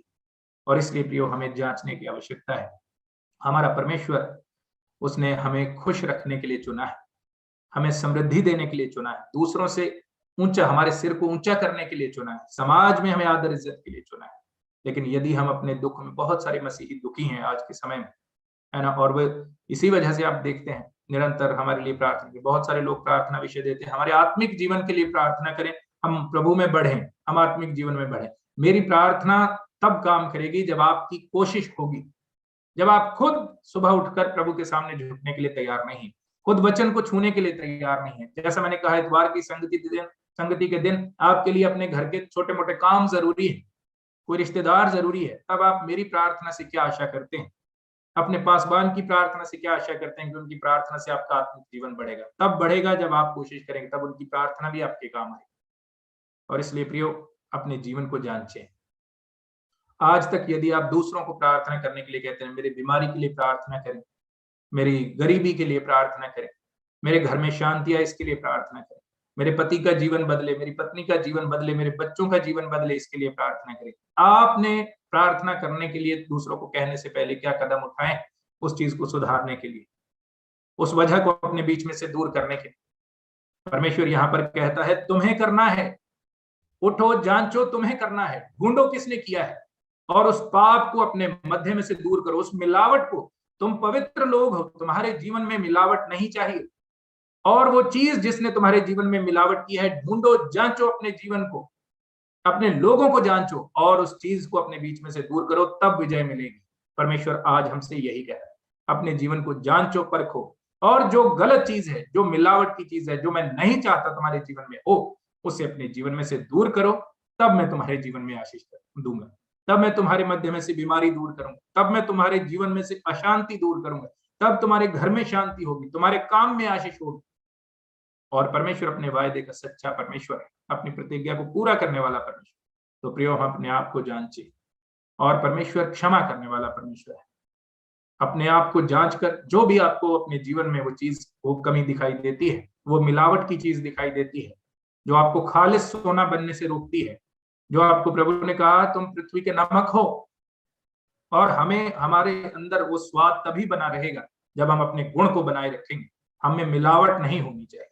और इसलिए प्रियो, हमें जांचने की आवश्यकता है। हमारा परमेश्वर, उसने हमें खुश रखने के लिए चुना है, हमें समृद्धि देने के लिए चुना है, दूसरों से ऊंचा, हमारे सिर को ऊंचा करने के लिए चुना है, समाज में हमें आदर इज्जत के लिए चुना है। लेकिन यदि हम अपने दुख में, बहुत सारे मसीही दुखी हैं आज के समय में, है ना, और वे इसी वजह से आप देखते हैं निरंतर हमारे लिए प्रार्थना की, बहुत सारे लोग प्रार्थना विषय देते हैं, हमारे आत्मिक जीवन के लिए प्रार्थना करें, हम प्रभु में बढ़ें, हम आत्मिक जीवन में बढ़ें। मेरी प्रार्थना तब काम करेगी जब आपकी कोशिश होगी, जब आप खुद सुबह उठकर प्रभु के सामने झुकने के लिए तैयार नहीं, खुद वचन को छूने के लिए तैयार नहीं है। जैसा मैंने कहा, इतवार की संगति के दिन आपके लिए अपने घर के छोटे मोटे काम जरूरी है, कोई रिश्तेदार जरूरी है, तब आप मेरी प्रार्थना से क्या आशा करते हैं, अपने पासवान की प्रार्थना से क्या आशा करते हैं कि उनकी प्रार्थना से आपका आत्मिक जीवन बढ़ेगा? तब बढ़ेगा जब आप कोशिश करेंगे, तब उनकी प्रार्थना भी आपके काम आएगी। और इसलिए प्रियो, अपने जीवन को जांचें। आज तक यदि आप दूसरों को प्रार्थना करने के लिए कहते हैं, मेरी बीमारी के लिए प्रार्थना करें, मेरी गरीबी के लिए प्रार्थना करें, मेरे घर में शांति आए इसके लिए प्रार्थना करें, मेरे पति का जीवन बदले, मेरी पत्नी का जीवन बदले, मेरे बच्चों का जीवन बदले, इसके लिए प्रार्थना करें। आपने प्रार्थना करने के लिए दूसरों को कहने से पहले क्या कदम उठाएं उस चीज को सुधारने के लिए, उस वजह को अपने बीच में से दूर करने के लिए। परमेश्वर यहाँ पर कहता है तुम्हें करना है, उठो, जांचो, तुम्हें करना है, ढूंढो किसने किया है, और उस पाप को अपने मध्य में से दूर करो, उस मिलावट को। तुम पवित्र लोग हो, तुम्हारे जीवन में मिलावट नहीं चाहिए, और वो चीज जिसने तुम्हारे जीवन में मिलावट की है, ढूंढो, जांचो अपने जीवन को, अपने लोगों को जांचो, और उस चीज को अपने बीच में से दूर करो, तब विजय मिलेगी। परमेश्वर आज हमसे यही कह रहा है, अपने जीवन को जांचो, परखो, और जो गलत चीज है, जो मिलावट की चीज है, जो मैं नहीं चाहता तुम्हारे जीवन में हो, उसे अपने जीवन में से दूर करो, तब मैं तुम्हारे जीवन में आशीष दूंगा, तब मैं तुम्हारे मध्य में से बीमारी दूर करूंगा, तब मैं तुम्हारे जीवन में से अशांति दूर करूंगा, तब तुम्हारे घर में शांति होगी, तुम्हारे काम में आशीष होगी। और परमेश्वर अपने वायदे का सच्चा परमेश्वर है, अपनी प्रतिज्ञा को पूरा करने वाला परमेश्वर। तो प्रियो, हम अपने आप को जांचे, और परमेश्वर क्षमा करने वाला परमेश्वर है। अपने आप को जांच कर, जो भी आपको अपने जीवन में वो चीज, वो कमी दिखाई देती है, वो मिलावट की चीज दिखाई देती है, जो आपको खालिस सोना बनने से रोकती है, जो आपको प्रभु ने कहा तुम पृथ्वी के नमक हो, और हमें, हमारे अंदर वो स्वाद तभी बना रहेगा जब हम अपने गुण को बनाए रखेंगे, हमें मिलावट नहीं होनी चाहिए।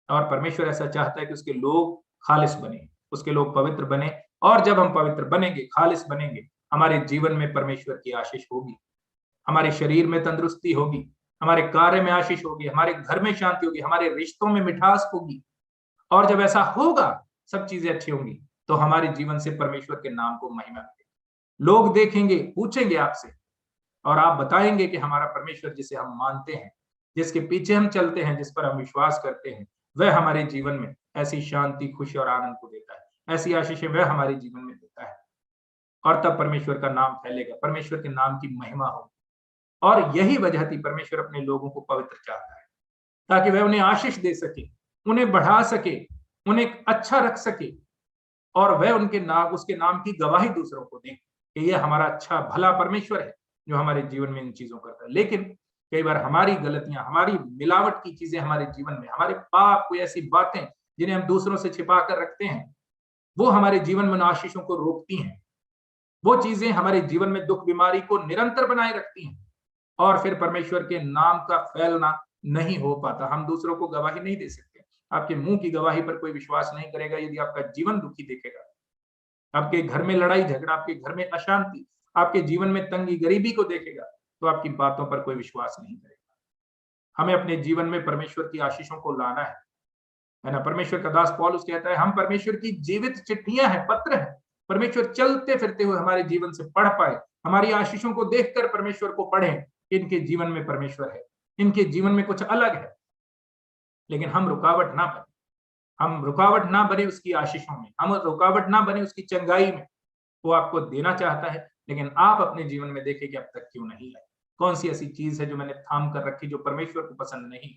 और परमेश्वर ऐसा चाहता है कि उसके लोग खालिस बने, उसके लोग पवित्र बने, और जब हम पवित्र बनेंगे, खालिस बनेंगे, हमारे जीवन में परमेश्वर की आशीष होगी, हमारे शरीर में तंदुरुस्ती होगी, हमारे कार्य में आशीष होगी, हमारे घर में शांति होगी, हमारे रिश्तों में मिठास होगी। और जब ऐसा होगा, सब चीजें अच्छी होंगी, तो हमारे जीवन से परमेश्वर के नाम को महिमा मिलेगी। लोग देखेंगे, पूछेंगे आपसे, और आप बताएंगे कि हमारा परमेश्वर जिसे हम मानते हैं, जिसके पीछे हम चलते हैं, जिस पर हम विश्वास करते हैं, वह हमारे जीवन में ऐसी शांति, खुशी और आनंद को देता है, ऐसी आशीषें वह हमारे जीवन में देता है। और तब परमेश्वर का नाम फैलेगा, परमेश्वर के नाम की महिमा होगी। और यही वजह थी, परमेश्वर अपने लोगों को पवित्र चाहता है, ताकि वह उन्हें आशीष दे सके, उन्हें बढ़ा सके, उन्हें अच्छा रख सके, और वह उनके नाम, उसके नाम की गवाही दूसरों को दे कि यह हमारा अच्छा भला परमेश्वर है जो हमारे जीवन में इन चीजों करता है। लेकिन कई बार हमारी गलतियां, हमारी मिलावट की चीजें हमारे जीवन में, हमारे पाप, कोई ऐसी बातें जिन्हें हम दूसरों से छिपा कर रखते हैं, वो हमारे जीवन में आशीषों को रोकती हैं। वो चीजें हमारे जीवन में दुख, बीमारी को निरंतर बनाए रखती हैं, और फिर परमेश्वर के नाम का फैलना नहीं हो पाता। हम दूसरों को गवाही नहीं दे सकते। आपके मुंह की गवाही पर कोई विश्वास नहीं करेगा यदि आपका जीवन दुखी देखेगा। आपके घर में लड़ाई झगड़ा, आपके घर में अशांति, आपके जीवन में तंगी, गरीबी को देखेगा, तो आपकी बातों पर कोई विश्वास नहीं करेगा। हमें अपने जीवन में परमेश्वर की आशीषों को लाना है ना। परमेश्वर का दास पौलुस कहता है, हम परमेश्वर की जीवित चिट्ठियां हैं, पत्र हैं, परमेश्वर चलते फिरते हुए हमारे जीवन से पढ़ पाए, हमारी आशीषों को देखकर परमेश्वर को पढ़ें कि इनके जीवन में परमेश्वर है, इनके जीवन में कुछ अलग है। लेकिन हम रुकावट ना बने, हम रुकावट ना बने उसकी आशीषों में, हम रुकावट ना बने उसकी चंगाई में। वो आपको देना चाहता है, लेकिन आप अपने जीवन में देखें कि अब तक क्यों नहीं आए। कौन सी ऐसी चीज है जो मैंने थाम कर रखी, जो परमेश्वर को पसंद नहीं।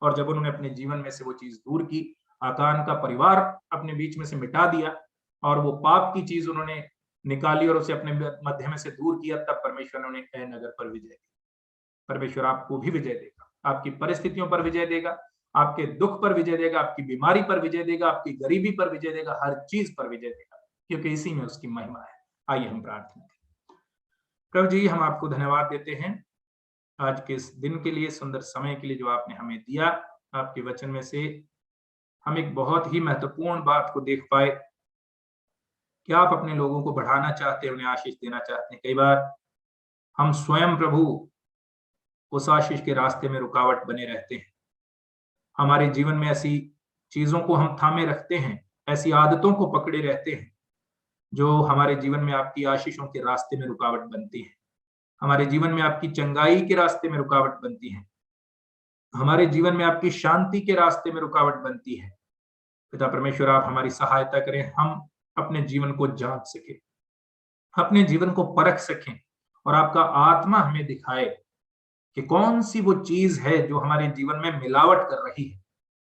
और जब उन्होंने अपने जीवन में से वो चीज दूर की, आकान का परिवार अपने बीच में से मिटा दिया और वो पाप की चीज उन्होंने निकाली और उसे अपने मध्य में से दूर किया, तब परमेश्वर ने उन्हें ए नगर पर विजय दी। परमेश्वर आपको भी विजय देगा, आपकी परिस्थितियों पर विजय देगा, आपके दुख पर विजय देगा, आपकी बीमारी पर विजय देगा, आपकी गरीबी पर विजय देगा, हर चीज पर विजय देगा, क्योंकि इसी में उसकी महिमा है। आइए हम प्रार्थना करें। प्रभु जी, हम आपको धन्यवाद देते हैं आज के इस दिन के लिए, सुंदर समय के लिए जो आपने हमें दिया। आपके वचन में से हम एक बहुत ही महत्वपूर्ण बात को देख पाए कि आप अपने लोगों को बढ़ाना चाहते हैं, उन्हें आशीष देना चाहते हैं। कई बार हम स्वयं प्रभु उस आशीष के रास्ते में रुकावट बने रहते हैं। हमारे जीवन में ऐसी चीजों को हम थामे रखते हैं, ऐसी आदतों को पकड़े रहते हैं जो हमारे जीवन में आपकी आशीषों के रास्ते में रुकावट बनती है, हमारे जीवन में आपकी चंगाई के रास्ते में रुकावट बनती है, हमारे जीवन में आपकी शांति के रास्ते में रुकावट बनती है। पिता परमेश्वर, आप हमारी सहायता करें, हम अपने जीवन को जांच सकें, अपने जीवन को परख सकें और आपका आत्मा हमें दिखाए कि कौन सी वो चीज है जो हमारे जीवन में मिलावट कर रही है,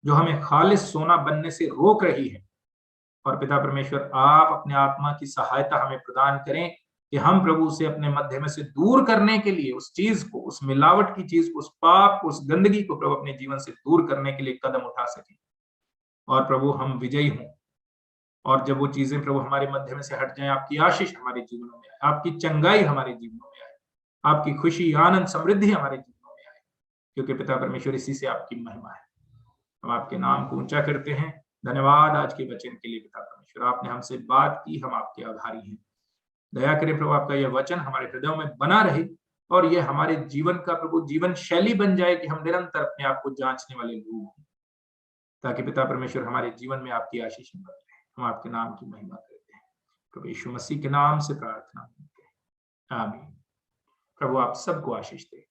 जो हमें खालिस सोना बनने से रोक रही है। और पिता परमेश्वर, आप अपने आत्मा की सहायता हमें प्रदान करें कि हम प्रभु से अपने मध्य में से दूर करने के लिए उस चीज को, उस मिलावट की चीज को, उस पाप को, उस गंदगी को प्रभु अपने जीवन से दूर करने के लिए कदम उठा सकें। और प्रभु हम विजयी हों, और जब वो चीजें प्रभु हमारे मध्य में से हट जाएं, आपकी आशीष हमारे जीवनों में आए, आपकी चंगाई हमारे जीवनों में आए, आपकी खुशी, आनंद, समृद्धि हमारे जीवनों में आए, क्योंकि पिता परमेश्वर इसी से आपकी महिमा है। हम आपके नाम को ऊंचा करते हैं। धन्यवाद आज के वचन के लिए पिता परमेश्वर, आपने हमसे बात की, हम आपके आभारी हैं। दया करें प्रभु, आपका यह वचन हमारे हृदयों में बना रहे और यह हमारे जीवन का प्रभु जीवन शैली बन जाए कि हम निरंतर अपने आप को जांचने वाले लोग हों, ताकि पिता परमेश्वर हमारे जीवन में आपकी आशीष बने। हम आपके नाम की महिमा करते हैं प्रभु यीशु मसीह के नाम से प्रार्थना करते हैं, आमीन। प्रभु आप सबको आशीष दे।